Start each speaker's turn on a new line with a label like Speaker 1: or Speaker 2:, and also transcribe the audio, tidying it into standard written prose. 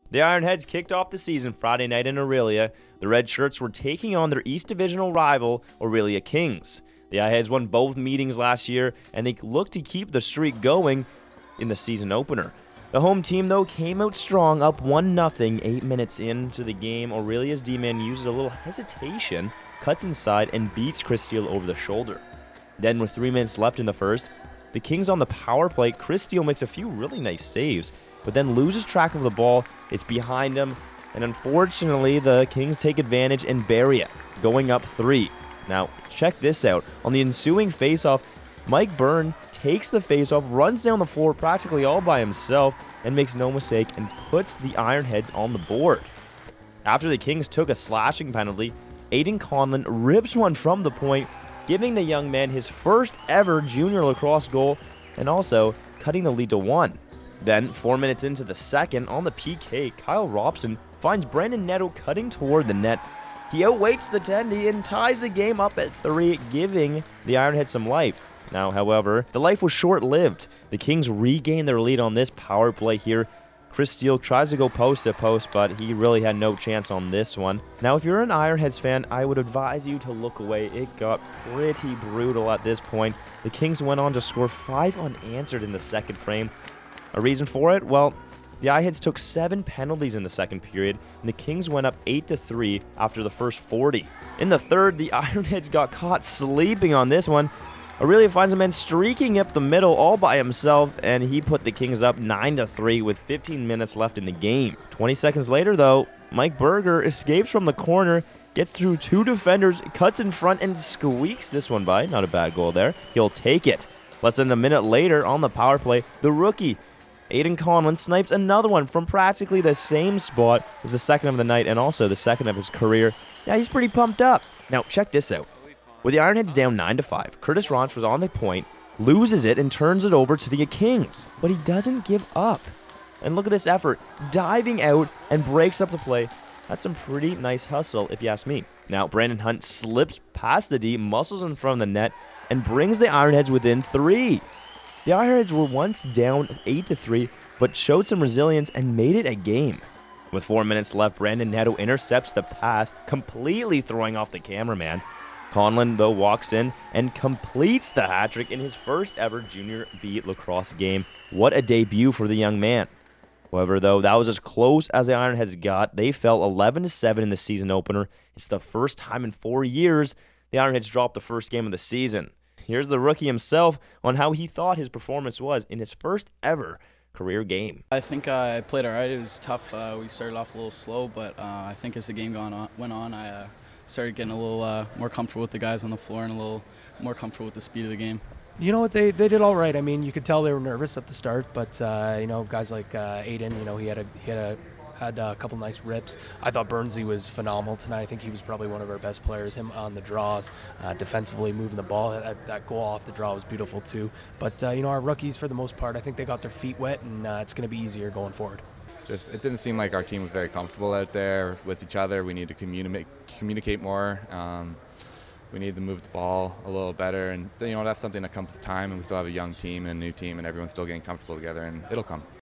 Speaker 1: The Ironheads kicked off the season Friday night in Orillia. The Red Shirts were taking on their East Divisional rival, Orillia Kings. The Ironheads won both meetings last year, and they look to keep the streak going in the season opener. The home team, though, came out strong, up 1-0 8 minutes into the game. Aurelia's D-man uses a little hesitation, cuts inside, and beats Chris Steele over the shoulder. Then, with 3 minutes left in the first, the Kings on the power play. Chris Steele makes a few really nice saves, but then loses track of the ball. It's behind him, and unfortunately, the Kings take advantage and bury it, going up 3. Now, check this out. On the ensuing faceoff, Mike Byrne takes the faceoff, runs down the floor practically all by himself, and makes no mistake and puts the Ironheads on the board. After the Kings took a slashing penalty, Aiden Conlon rips one from the point, giving the young man his first ever junior lacrosse goal, and also cutting the lead to 1. Then, 4 minutes into the second, on the PK, Kyle Robson finds Brandon Neto cutting toward the net. He outweights the tendy and ties the game up at 3, giving the Ironheads some life. Now, however, the life was short-lived. The Kings regain their lead on this power play here. Chris Steele tries to go post to post, but he really had no chance on this one. Now, if you're an Ironheads fan, I would advise you to look away. It got pretty brutal at this point. The Kings went on to score 5 unanswered in the second frame. A reason for it? Well, the Ironheads took 7 penalties in the second period, and the Kings went up 8-3 after the first 40. In the third, the Ironheads got caught sleeping on this one. Orillia finds a man streaking up the middle all by himself, and he put the Kings up 9-3 with 15 minutes left in the game. 20 seconds later, though, Mike Berger escapes from the corner, gets through 2 defenders, cuts in front, and squeaks this one by. Not a bad goal there. He'll take it. Less than a minute later, on the power play, the rookie, Aiden Conlon, snipes another one from practically the same spot as the second of the night and also the second of his career. Yeah, he's pretty pumped up. Now, check this out. With the Ironheads down 9-5, Curtis Ronch was on the point, loses it, and turns it over to the Kings. But he doesn't give up. And look at this effort, diving out and breaks up the play. That's some pretty nice hustle, if you ask me. Now, Brandon Hunt slips past the D, muscles in front of the net, and brings the Ironheads within 3. The Ironheads were once down 8-3, but showed some resilience and made it a game. With 4 minutes left, Brandon Neto intercepts the pass, completely throwing off the cameraman. Conlon, though, walks in and completes the hat-trick in his first ever Jr.B lacrosse game. What a debut for the young man. However, though, that was as close as the Ironheads got. They fell 11-7 in the season opener. It's the first time in 4 years the Ironheads dropped the first game of the season. Here's the rookie himself on how he thought his performance was in his first ever career game.
Speaker 2: I think I played all right. It was tough. We started off a little slow, but I think as the game went on, I started getting a little more comfortable with the guys on the floor and a little more comfortable with the speed of the game.
Speaker 3: You know what, they did all right. I mean, you could tell they were nervous at the start, but you know, guys like Aiden, you know, he had a couple nice rips. I thought Burnsley was phenomenal tonight. I think he was probably one of our best players. Him on the draws, defensively moving the ball. That goal off the draw was beautiful too. But you know, our rookies, for the most part, I think they got their feet wet, and it's going to be easier going forward.
Speaker 4: Just, it didn't seem like our team was very comfortable out there with each other. We need to communicate more. We need to move the ball a little better, and you know, that's something that comes with time. And we still have a young team and a new team, and everyone's still getting comfortable together, and it'll come.